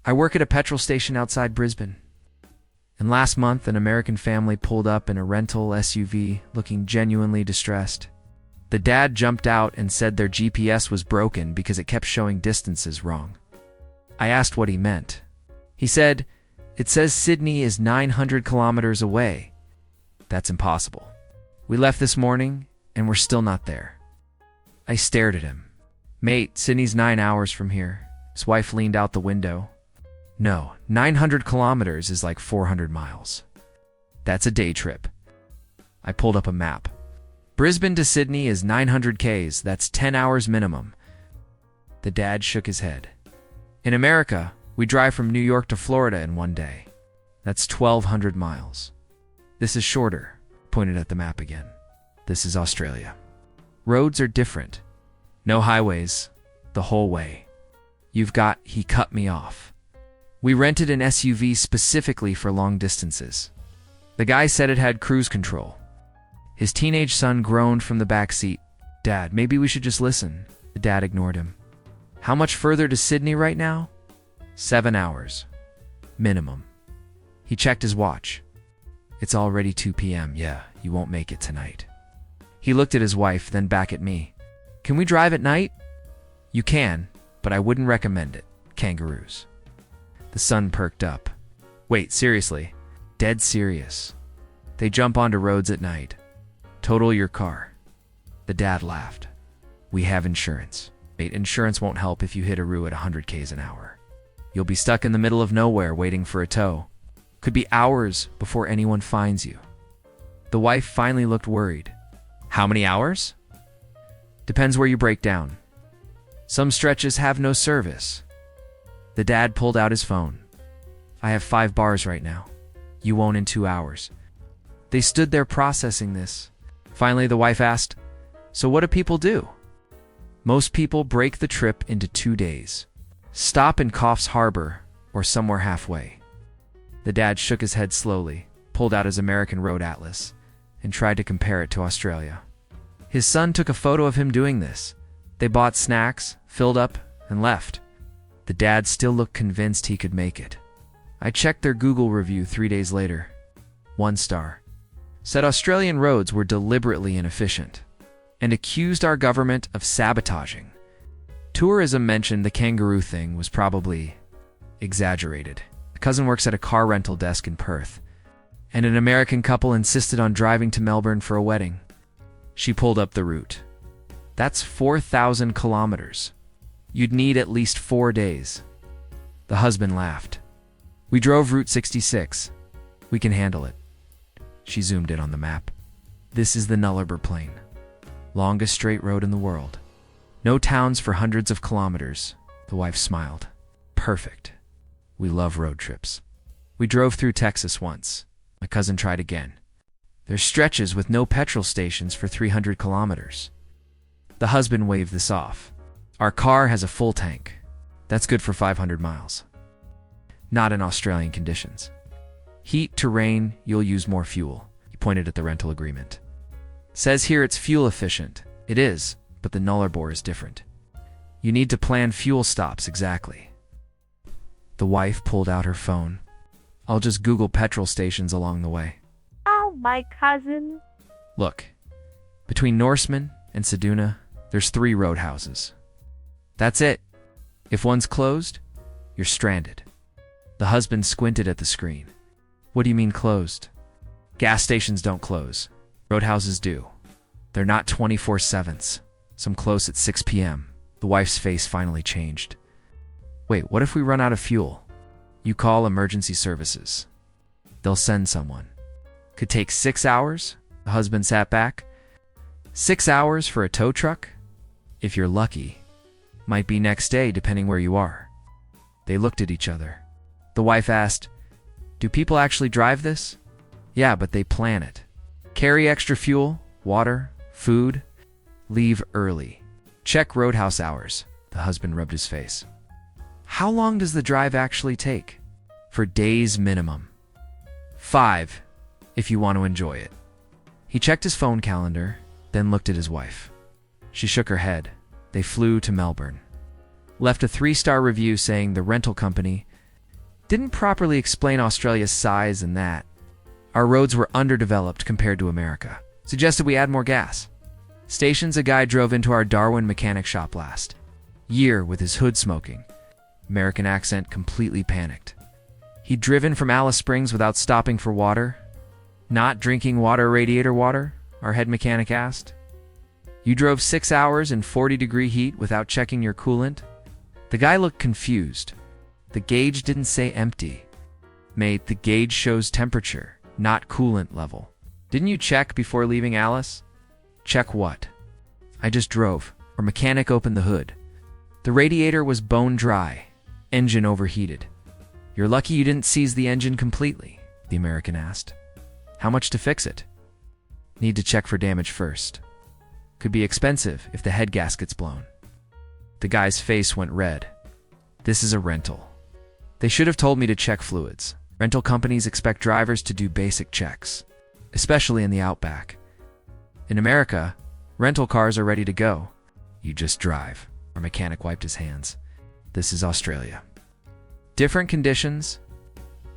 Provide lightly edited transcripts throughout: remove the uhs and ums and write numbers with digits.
I work at a petrol station outside Brisbane. And last month, an American family pulled up in a rental SUV looking genuinely distressed. The dad jumped out and said their GPS was broken because it kept showing distances wrong. I asked what he meant. He said, "It says Sydney is 900 kilometers away." That's impossible. We left this morning and we're still not there. I stared at him. Mate, Sydney's 9 hours from here. His wife leaned out the window. No, 900 kilometers is like 400 miles. That's a day trip. I pulled up a map. Brisbane to Sydney is 900 Ks. That's 10 hours minimum. The dad shook his head. In America, we drive from New York to Florida in one day. That's 1,200 miles. This is shorter, pointed at the map again. This is Australia. Roads are different. No highways, the whole way. He cut me off. We rented an SUV specifically for long distances. The guy said it had cruise control. His teenage son groaned from the back seat. "Dad, maybe we should just listen." The dad ignored him. "How much further to Sydney right now?" 7 hours. Minimum. He checked his watch. "It's already 2 p.m. Yeah, you won't make it tonight." He looked at his wife, then back at me. "Can we drive at night?" "You can, but I wouldn't recommend it. Kangaroos." The son perked up. "Wait, seriously?" "Dead serious. They jump onto roads at night. Total your car." The dad laughed. "We have insurance." "Mate, insurance won't help if you hit a roo at 100 Ks an hour. You'll be stuck in the middle of nowhere waiting for a tow. Could be hours before anyone finds you." The wife finally looked worried. "How many hours?" "Depends where you break down. Some stretches have no service." The dad pulled out his phone. "I have 5 bars right now. You won't in 2 hours." They stood there processing this. Finally, the wife asked, "So what do people do?" "Most people break the trip into 2 days. Stop in Coffs Harbour or somewhere halfway." The dad shook his head slowly, pulled out his American road atlas, and tried to compare it to Australia. His son took a photo of him doing this. They bought snacks, filled up, and left. The dad still looked convinced he could make it. I checked their Google review 3 days later. 1 star. Said Australian roads were deliberately inefficient, and accused our government of sabotaging. Tourism mentioned the kangaroo thing was probably exaggerated. A cousin works at a car rental desk in Perth, and an American couple insisted on driving to Melbourne for a wedding. She pulled up the route. That's 4,000 kilometers. You'd need at least 4 days. The husband laughed. "We drove Route 66. We can handle it." She zoomed in on the map. "This is the Nullarbor Plain. Longest straight road in the world. No towns for hundreds of kilometers." The wife smiled. "Perfect. We love road trips." We drove through Texas once. My cousin tried again. There's stretches with no petrol stations for 300 kilometers. The husband waved this off. "Our car has a full tank. That's good for 500 miles. Not in Australian conditions. Heat to rain, you'll use more fuel." He pointed at the rental agreement. "Says here it's fuel efficient." It is, but the Nullarbor is different. You need to plan fuel stops exactly. The wife pulled out her phone. "I'll just Google petrol stations along the way." "Oh, my cousin." "Look, between Norseman and Seduna, there's 3 roadhouses. That's it. If one's closed, you're stranded." The husband squinted at the screen. "What do you mean closed?" "Gas stations don't close. Roadhouses do. They're not 24/7s. Some close at 6 p.m. The wife's face finally changed. "Wait, what if we run out of fuel?" "You call emergency services. They'll send someone." "Could take 6 hours?" The husband sat back. 6 hours for a tow truck? If you're lucky. Might be next day, depending where you are." They looked at each other. The wife asked, "Do people actually drive this?" "Yeah, but they plan it. Carry extra fuel, water, food. Leave early. Check roadhouse hours." The husband rubbed his face. "How long does the drive actually take?" "For days minimum. 5, if you want to enjoy it." He checked his phone calendar, then looked at his wife. She shook her head. They flew to Melbourne. Left a 3-star review saying the rental company Didn't properly explain Australia's size and that. Our roads were underdeveloped compared to America. Suggested we add more gas. Stations, a guy drove into our Darwin mechanic shop last year with his hood smoking. American accent, completely panicked. He'd driven from Alice Springs without stopping for water. Not drinking water, radiator water? Our head mechanic asked. You drove 6 hours in 40-degree heat without checking your coolant? The guy looked confused. The gauge didn't say empty. Mate, the gauge shows temperature, not coolant level. Didn't you check before leaving Alice? Check what? I just drove. Our mechanic opened the hood. The radiator was bone dry. Engine overheated. You're lucky you didn't seize the engine completely, the American asked. How much to fix it? Need to check for damage first. Could be expensive if the head gasket's blown. The guy's face went red. This is a rental. They should have told me to check fluids. Rental companies expect drivers to do basic checks, especially in the outback. In America, rental cars are ready to go. You just drive. Our mechanic wiped his hands. This is Australia. Different conditions.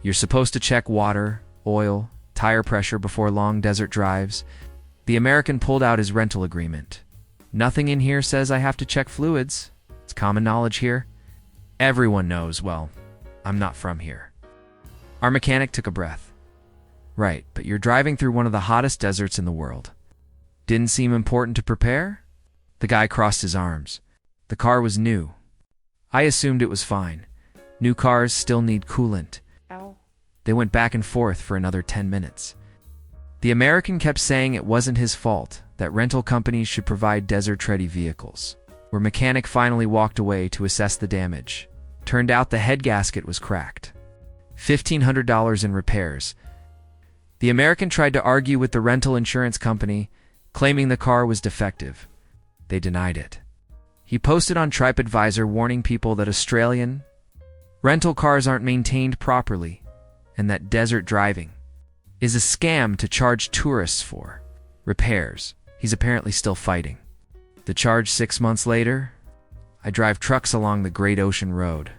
You're supposed to check water, oil, tire pressure before long desert drives. The American pulled out his rental agreement. Nothing in here says I have to check fluids. It's common knowledge here. Everyone knows, well, I'm not from here. Our mechanic took a breath. Right, but you're driving through one of the hottest deserts in the world. Didn't seem important to prepare? The guy crossed his arms. The car was new. I assumed it was fine. New cars still need coolant. Ow. They went back and forth for another 10 minutes. The American kept saying it wasn't his fault, that rental companies should provide desert-ready vehicles. Where mechanic finally walked away to assess the damage. Turned out the head gasket was cracked. $1,500 in repairs. The American tried to argue with the rental insurance company, claiming the car was defective. They denied it. He posted on TripAdvisor warning people that Australian rental cars aren't maintained properly and that desert driving is a scam to charge tourists for repairs. He's apparently still fighting. The charge 6 months later, I drive trucks along the Great Ocean Road.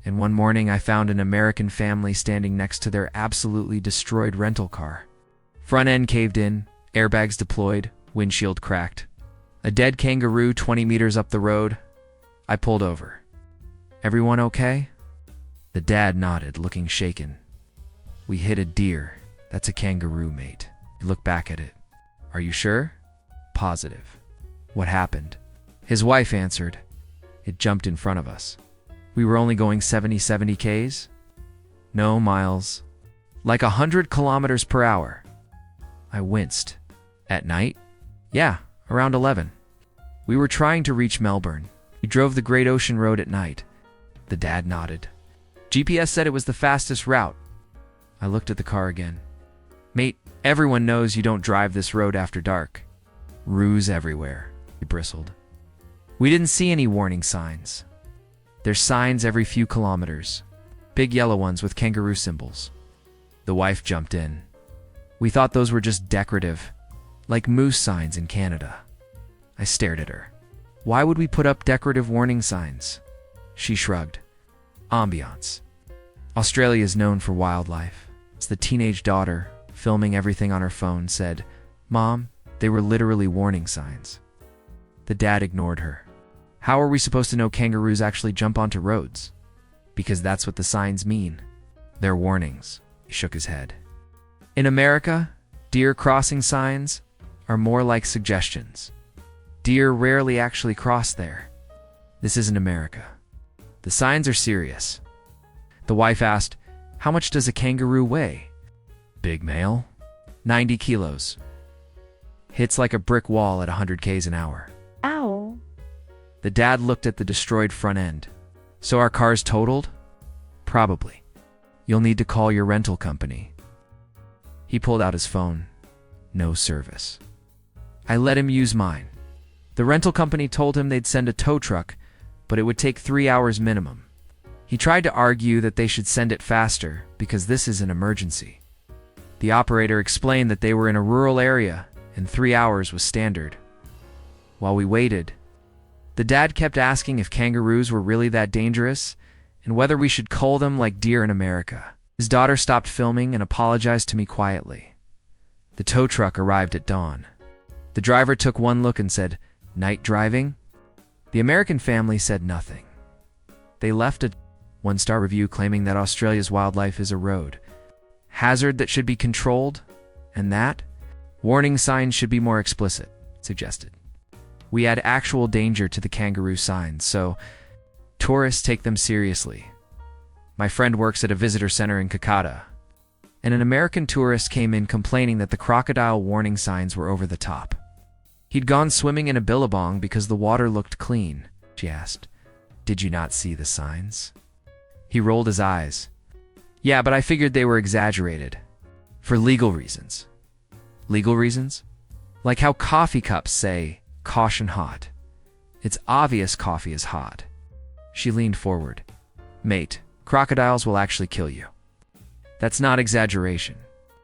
And one morning I found an American family standing next to their absolutely destroyed rental car. Front end caved in, airbags deployed, windshield cracked. A dead kangaroo 20 meters up the road. I pulled over. Everyone okay? The dad nodded, looking shaken. We hit a deer. That's a kangaroo, mate. He looked back at it. Are you sure? Positive. What happened? His wife answered. It jumped in front of us. We were only going 70 Ks? No, miles. Like 100 kilometers per hour. I winced. At night? Yeah, around 11. We were trying to reach Melbourne. We drove the Great Ocean Road at night. The dad nodded. GPS said it was the fastest route. I looked at the car again. Mate, everyone knows you don't drive this road after dark. Ruse everywhere, he bristled. We didn't see any warning signs. There's signs every few kilometers. Big yellow ones with kangaroo symbols. The wife jumped in. We thought those were just decorative, like moose signs in Canada. I stared at her. Why would we put up decorative warning signs? She shrugged. Ambiance. Australia is known for wildlife. It's the teenage daughter, filming everything on her phone, said, Mom, they were literally warning signs. The dad ignored her. How are we supposed to know kangaroos actually jump onto roads? Because that's what the signs mean. They're warnings. He shook his head. In America, deer crossing signs are more like suggestions. Deer rarely actually cross there. This isn't America. The signs are serious. The wife asked, How much does a kangaroo weigh? Big male. 90 kilos. Hits like a brick wall at 100 Ks an hour. Ow. The dad looked at the destroyed front end. So our car's totaled? Probably. You'll need to call your rental company. He pulled out his phone. No service. I let him use mine. The rental company told him they'd send a tow truck, but it would take 3 hours minimum. He tried to argue that they should send it faster because this is an emergency. The operator explained that they were in a rural area and 3 hours was standard. While we waited, the dad kept asking if kangaroos were really that dangerous and whether we should cull them like deer in America. His daughter stopped filming and apologized to me quietly. The tow truck arrived at dawn. The driver took one look and said, "Night driving?" The American family said nothing. They left a one-star review claiming that Australia's wildlife is a road hazard that should be controlled, and that warning signs should be more explicit, suggested. We add actual danger to the kangaroo signs, so tourists take them seriously. My friend works at a visitor center in Kakata, and an American tourist came in complaining that the crocodile warning signs were over the top. He'd gone swimming in a billabong because the water looked clean. She asked, "Did you not see the signs?" He rolled his eyes. "Yeah, but I figured they were exaggerated. For legal reasons." Legal reasons? Like how coffee cups say, "Caution hot." It's obvious coffee is hot. She leaned forward. "Mate, crocodiles will actually kill you." "That's not exaggeration,"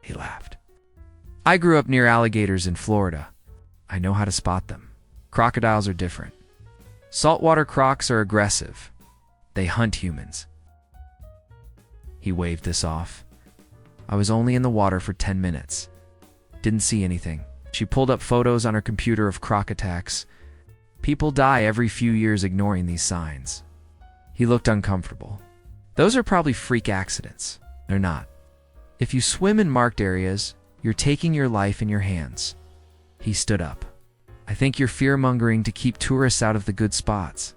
he laughed. "I grew up near alligators in Florida. I know how to spot them. Crocodiles are different. Saltwater crocs are aggressive. They hunt humans." He waved this off. "I was only in the water for 10 minutes. Didn't see anything." She pulled up photos on her computer of croc attacks. People die every few years ignoring these signs. He looked uncomfortable. "Those are probably freak accidents." "They're not. If you swim in marked areas, you're taking your life in your hands." He stood up. "I think you're fear-mongering to keep tourists out of the good spots."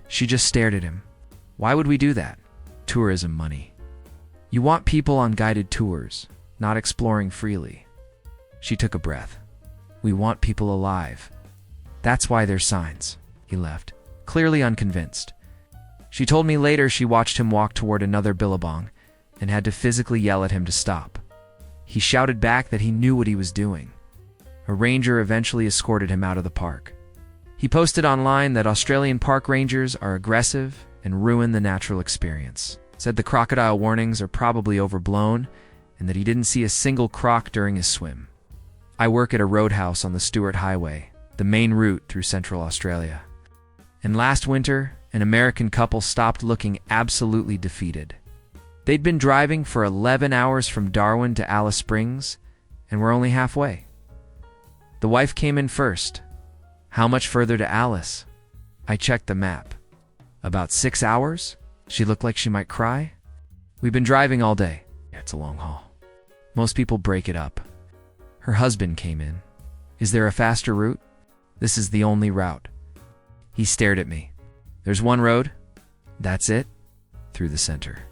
She just stared at him. "Why would we do that?" "Tourism money. You want people on guided tours, not exploring freely." She took a breath. "We want people alive. That's why there's signs." He left, clearly unconvinced. She told me later she watched him walk toward another billabong and had to physically yell at him to stop. He shouted back that he knew what he was doing. A ranger eventually escorted him out of the park. He posted online that Australian park rangers are aggressive and ruin the natural experience. Said the crocodile warnings are probably overblown and that he didn't see a single croc during his swim. I work at a roadhouse on the Stuart Highway, the main route through Central Australia. And last winter, an American couple stopped looking absolutely defeated. They'd been driving for 11 hours from Darwin to Alice Springs and were only halfway. The wife came in first. "How much further to Alice?" I checked the map. "About 6 hours?" She looked like she might cry. "We've been driving all day." "It's a long haul. Most people break it up." Her husband came in. "Is there a faster route?" "This is the only route." He stared at me. "There's one road?" "That's it?" "Through the center."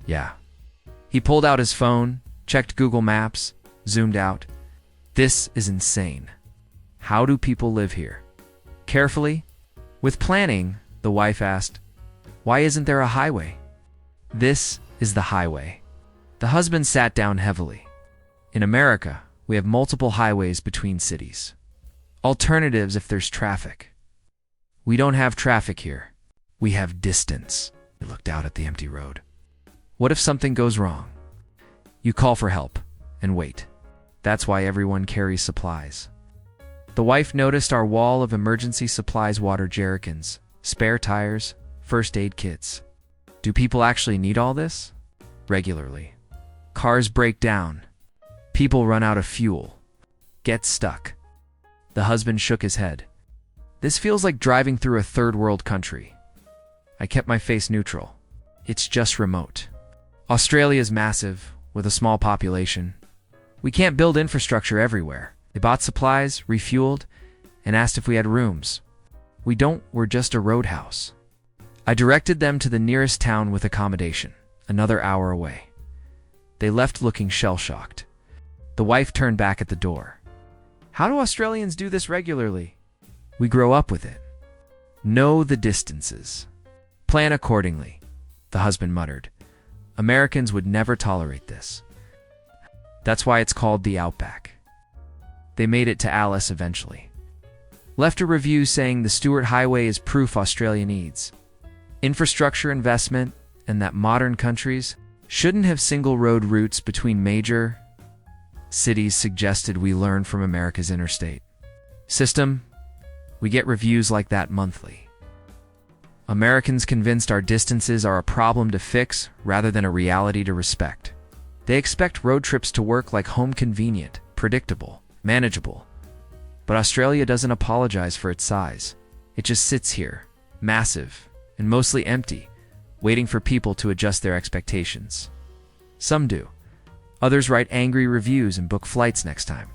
"Yeah." He pulled out his phone, checked Google Maps, zoomed out. "This is insane. How do people live here?" Carefully, with planning, the wife asked, "Why isn't there a highway?" "This is the highway." The husband sat down heavily. "In America, we have multiple highways between cities. Alternatives if there's traffic. We don't have traffic here. We have distance." He looked out at the empty road. "What if something goes wrong?" "You call for help and wait. That's why everyone carries supplies." The wife noticed our wall of emergency supplies: water jerrycans, spare tires, first aid kits. "Do people actually need all this?" "Regularly. Cars break down. People run out of fuel. Get stuck." The husband shook his head. "This feels like driving through a third world country." I kept my face neutral. "It's just remote. Australia's massive, with a small population. We can't build infrastructure everywhere." They bought supplies, refueled, and asked if we had rooms. "We don't, we're just a roadhouse." I directed them to the nearest town with accommodation, another hour away. They left looking shell-shocked. The wife turned back at the door. "How do Australians do this regularly?" "We grow up with it. Know the distances. Plan accordingly," the husband muttered. "Americans would never tolerate this. That's why it's called the Outback." They made it to Alice eventually. Left a review saying the Stuart Highway is proof Australia needs infrastructure investment and that modern countries shouldn't have single road routes between major cities. Suggested we learn from America's interstate system. We get reviews like that monthly. Americans convinced our distances are a problem to fix rather than a reality to respect. They expect road trips to work like home convenient, predictable, manageable. But Australia doesn't apologize for its size. It just sits here, massive and mostly empty, waiting for people to adjust their expectations. Some do. Others write angry reviews and book flights next time.